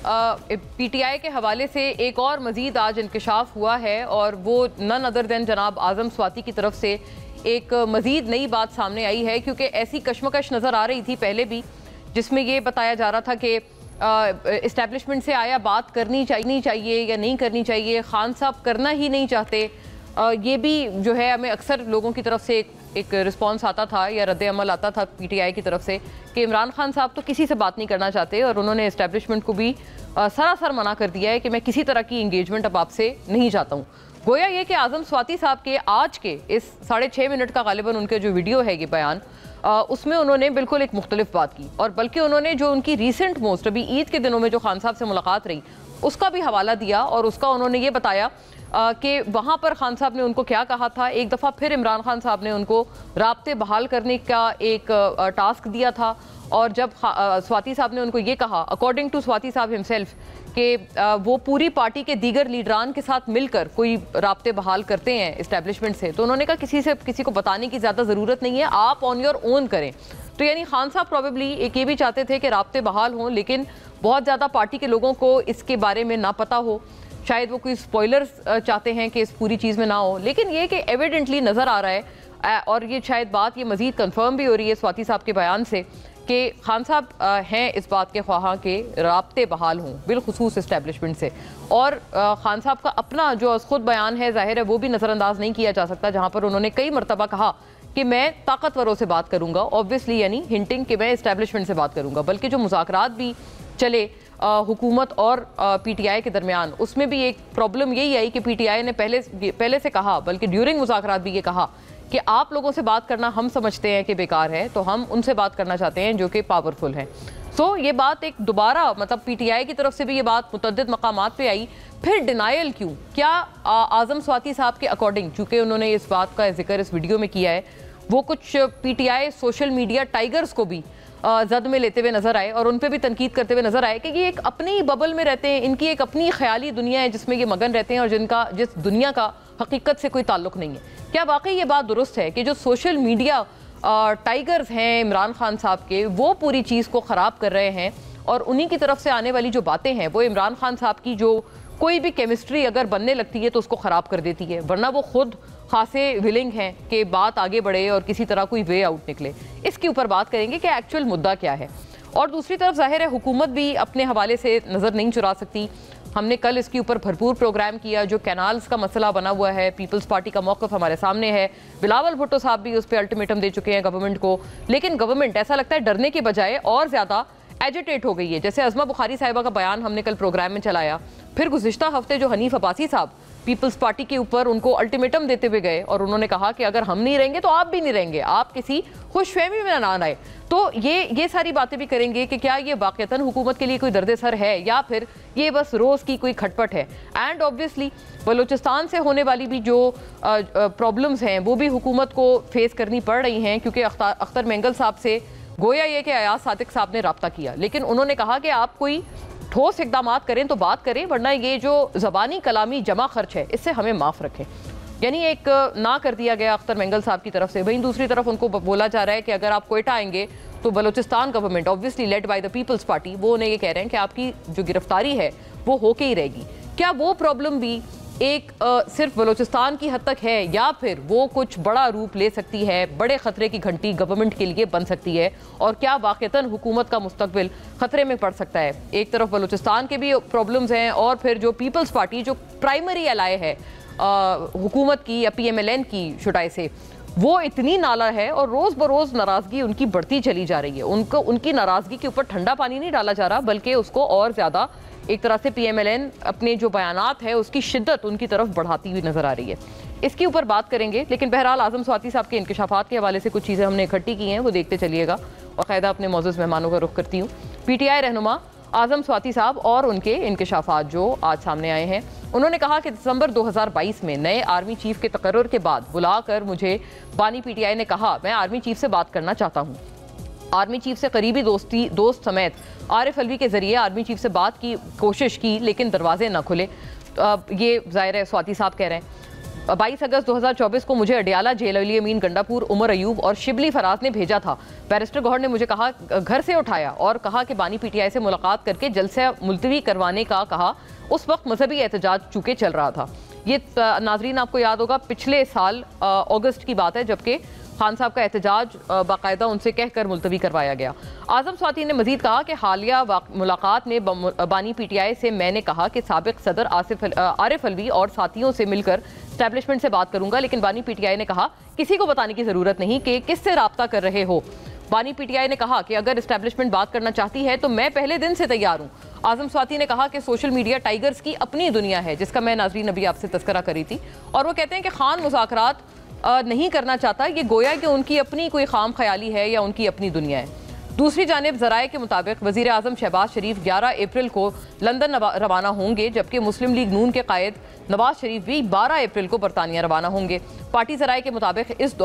PTI के हवाले से एक और मजीद आज इंकशाफ हुआ है और वो नन अदर देन जनाब आज़म स्वाति की तरफ से एक मजीद नई बात सामने आई है, क्योंकि ऐसी कशमकश नज़र आ रही थी पहले भी जिसमें ये बताया जा रहा था कि इस्टेब्लिशमेंट से आया बात करनी चाहिए या नहीं करनी चाहिए, खान साहब करना ही नहीं चाहते। ये भी जो है हमें अक्सर लोगों की तरफ से एक रिस्पॉन्स आता था या रद्द अमल आता था पीटीआई की तरफ से कि इमरान खान साहब तो किसी से बात नहीं करना चाहते और उन्होंने इस्टेब्लिशमेंट को भी सरासर मना कर दिया है कि मैं किसी तरह की इंगेजमेंट अब आपसे नहीं चाहता हूँ। गोया ये कि आज़म स्वाति साहब के आज के इस 6.5 मिनट का गालिबन उनके जो वीडियो है ये बयान, उसमें उन्होंने बिल्कुल एक मुख्तलिफ बात की और बल्कि उन्होंने जो उनकी रीसेंट मोस्ट अभी ईद के दिनों में जो खान साहब से मुलाकात रही उसका भी हवाला दिया और उसका उन्होंने ये बताया कि वहाँ पर खान साहब ने उनको क्या कहा था। एक दफ़ा फिर इमरान खान साहब ने उनको राब्ते बहाल करने का एक टास्क दिया था और जब स्वाति साहब ने उनको ये कहा, अकॉर्डिंग टू स्वाति साहब हिमसेल्फ, कि वो पूरी पार्टी के दीगर लीडरान के साथ मिलकर कोई राब्ते बहाल करते हैं इस्टेब्लिशमेंट से, तो उन्होंने कहा किसी को बताने की ज़्यादा ज़रूरत नहीं है, आप ऑन योर ओन करें। तो यानी खान साहब प्रॉबेबली एक ये भी चाहते थे कि राब्ते बहाल हों, लेकिन बहुत ज़्यादा पार्टी के लोगों को इसके बारे में ना पता हो, शायद वो कोई स्पॉयलर्स चाहते हैं कि इस पूरी चीज़ में ना हो। लेकिन ये कि एविडेंटली नज़र आ रहा है और ये शायद बात ये मज़ीद कंफर्म भी हो रही है स्वाति साहब के बयान से कि खान साहब हैं इस बात के ख्वाहां के राब्ते बहाल हों बिलखुसूस इस्टेब्लिशमेंट से। और खान साहब का अपना जो ख़ुद बयान है ज़ाहिर है वो भी नज़रअंदाज नहीं किया जा सकता, जहाँ पर उन्होंने कई मरतबा कहा कि मैं ताकतवरों से बात करूँगा, ऑब्वियसली यानी हिंटिंग कि मैं इस्टेब्लिशमेंट से बात करूँगा। बल्कि जो मुज़ाकरात भी चले हुकूमत और पीटीआई के दरमियान, उसमें भी एक प्रॉब्लम यही आई कि पीटीआई ने पहले से कहा, बल्कि ड्यूरिंग मुज़ाकरात भी ये कहा कि आप लोगों से बात करना हम समझते हैं कि बेकार है, तो हम उनसे बात करना चाहते हैं जो कि पावरफुल हैं। सो ये बात एक दोबारा मतलब पीटीआई की तरफ से भी ये बात मुतअद्दिद मकामात पे आई। फिर डिनायल क्यों? क्या आज़म स्वाति साहब के अकॉर्डिंग, चूँकि उन्होंने इस बात का जिक्र इस वीडियो में किया है, वो कुछ पीटीआई सोशल मीडिया टाइगर्स को भी जद में लेते हुए नजर आए और उन पर भी तनकीद करते हुए नजर आए कि ये एक अपनी बबल में रहते हैं, इनकी एक अपनी ख्याली दुनिया है जिसमें ये मगन रहते हैं और जिस दुनिया का हकीकत से कोई ताल्लुक नहीं है। क्या वाकई ये बात दुरुस्त है कि जो सोशल मीडिया टाइगर्स हैं इमरान खान साहब के, वो पूरी चीज़ को ख़राब कर रहे हैं और उन्हीं की तरफ से आने वाली जो बातें हैं वो इमरान खान साहब की जो कोई भी केमिस्ट्री अगर बनने लगती है तो उसको ख़राब कर देती है, वरना वो खुद खासे विलिंग हैं कि बात आगे बढ़े और किसी तरह कोई वे आउट निकले। इसके ऊपर बात करेंगे कि एक्चुअल मुद्दा क्या है। और दूसरी तरफ जाहिर है हुकूमत भी अपने हवाले से नज़र नहीं चुरा सकती। हमने कल इसके ऊपर भरपूर प्रोग्राम किया, जो कैनाल्स का मसला बना हुआ है, पीपल्स पार्टी का मौक़िफ़ हमारे सामने है। बिलावल भुट्टो साहब भी उस पर अल्टीमेटम दे चुके हैं गवर्नमेंट को, लेकिन गवर्नमेंट ऐसा लगता है डरने के बजाय और ज़्यादा एजिटेट हो गई है। जैसे अज़मा बुखारी साहिबा का बयान हमने कल प्रोग्राम में चलाया, फिर गुज़िश्ता हफ्ते जो हनीफ अब्बासी साहब पीपल्स पार्टी के ऊपर उनको अल्टीमेटम देते हुए गए और उन्होंने कहा कि अगर हम नहीं रहेंगे तो आप भी नहीं रहेंगे, आप किसी खुशफहमी में ना आए। तो ये सारी बातें भी करेंगे कि क्या ये वाक़तन हुकूमत के लिए कोई दर्द सर है या फिर ये बस रोज़ की कोई खटपट है। एंड ऑब्वियसली बलूचिस्तान से होने वाली भी जो प्रॉब्लम्स हैं वो भी हुकूमत को फेस करनी पड़ रही हैं, क्योंकि अख्तर मेंगल साहब से गोया ये कि अयाज सादिक साहब ने रब्ता किया, लेकिन उन्होंने कहा कि आप कोई ठोस इक़दाम करें तो बात करें, वरना ये जो ज़बानी कलामी जमा खर्च है इससे हमें माफ़ रखें। यानी एक ना कर दिया गया अख्तर मेंगल साहब की तरफ से। वहीं दूसरी तरफ उनको बोला जा रहा है कि अगर आप कोयटा आएंगे तो Balochistan government obviously led by the People's Party, वो उन्हें ये कह रहे हैं कि आपकी जो गिरफ्तारी है वो होके ही रहेगी। क्या वो प्रॉब्लम भी एक सिर्फ बलूचिस्तान की हद तक है या फिर वो कुछ बड़ा रूप ले सकती है, बड़े खतरे की घंटी गवर्नमेंट के लिए बन सकती है? और क्या वाक़तन हुकूमत का मुस्तकबिल खतरे में पड़ सकता है? एक तरफ बलूचिस्तान के भी प्रॉब्लम्स हैं और फिर जो पीपल्स पार्टी जो प्राइमरी एलाय है हुकूमत की या PMLN की शुटाई से, वो इतनी नाला है और रोज़ बरोज़ नाराज़गी उनकी बढ़ती चली जा रही है। उनकी नाराज़गी के ऊपर ठंडा पानी नहीं डाला जा रहा, बल्कि उसको और ज़्यादा एक तरह से PMLN अपने जो बयानात है उसकी शिद्दत उनकी तरफ बढ़ाती हुई नज़र आ रही है। इसके ऊपर बात करेंगे, लेकिन बहरहाल आज़म स्वाति साहब के इंकशाफात के हवाले से कुछ चीज़ें हमने इकट्ठी की हैं, वो देखते चलिएगा। और क़ायदा अपने मौजूद मेहमानों का रुख करती हूँ। PTI रहनुमा आज़म स्वाति साहब और उनके इंकशाफात जो आज सामने आए हैं। उन्होंने कहा कि दिसंबर 2022 में नए आर्मी चीफ के तकर्रुर के बाद बुलाकर मुझे बानी PTI ने कहा मैं आर्मी चीफ से बात करना चाहता हूँ। आर्मी चीफ से करीबी दोस्त समेत आरिफ अलवी के जरिए आर्मी चीफ से बात की कोशिश की, लेकिन दरवाजे न खुले। ये ज़ाहिर है स्वाति साहब कह रहे हैं। 22 अगस्त 2024 को मुझे अडियाला जेल, अली अमीन गंडापुर, उमर अयूब और शिबली फराज ने भेजा था। बैरिस्टर गौहर ने मुझे कहा, घर से उठाया और कहा कि बानी पीटीआई से मुलाकात करके जलसा मुलतवी करवाने का कहा। उस वक्त मजहबी एहतजाज चूंकि चल रहा था। ये नाजरीन आपको याद होगा पिछले साल अगस्त की बात है, जबकि खान साहब का एहतजाज बाकायदा उनसे कहकर मुलतवी करवाया गया। आजम स्वाति ने मजीद कहा कि हालिया मुलाकात में बानी पीटीआई से मैंने कहा कि साबिक सदर आरिफ अलवी और साथियों से मिलकर स्टैब्लिशमेंट से बात करूंगा, लेकिन बानी पीटीआई ने कहा किसी को बताने की जरूरत नहीं कि किससे राब्ता कर रहे हो। बानी पीटीआई ने कहा कि अगर एस्टैब्लिशमेंट बात करना चाहती है तो मैं पहले दिन से तैयार हूं। आजम स्वाति ने कहा कि सोशल मीडिया टाइगर्स की अपनी दुनिया है, जिसका मैं नाजरीन अभी आपसे तस्करा करी थी, और वो कहते हैं कि खान मुज़ाकरात नहीं करना चाहता, ये गोया कि उनकी अपनी कोई खाम ख्याली है या उनकी अपनी दुनिया है। दूसरी जानिब ज़राए के मुताबिक वज़ीर आज़म शहबाज शरीफ 11 अप्रैल को लंदन रवाना होंगे, जबकि मुस्लिम लीग नून के कायद नवाज शरीफ भी 12 अप्रैल को बरतानिया रवाना होंगे। पार्टी ज़राए के मुताबिक इस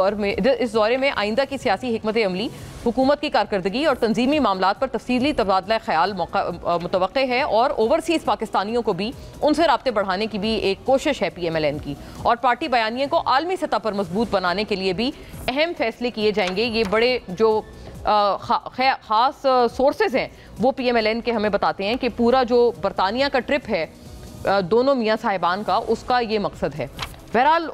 दौरे में आइंदा की सियासी हिकमत अमली, हुकूमत की कारकर्दगी और तंजीमी मामलात पर तफसीली तबादला ख्याल मुतवक्के है, और ओवरसीज़ पाकिस्तानियों को भी उनसे राब्ते बढ़ाने की भी एक कोशिश है PMLN की। और पार्टी बयानिए को आलमी सतह पर मजबूत बनाने के लिए भी अहम फैसले किए जाएंगे। ये बड़े जो ख़ास सोर्सेज हैं वो PMLN के हमें बताते हैं कि पूरा जो बरतानिया का ट्रिप है दोनों मियाँ साहिबान का, उसका ये मकसद है। बहरहाल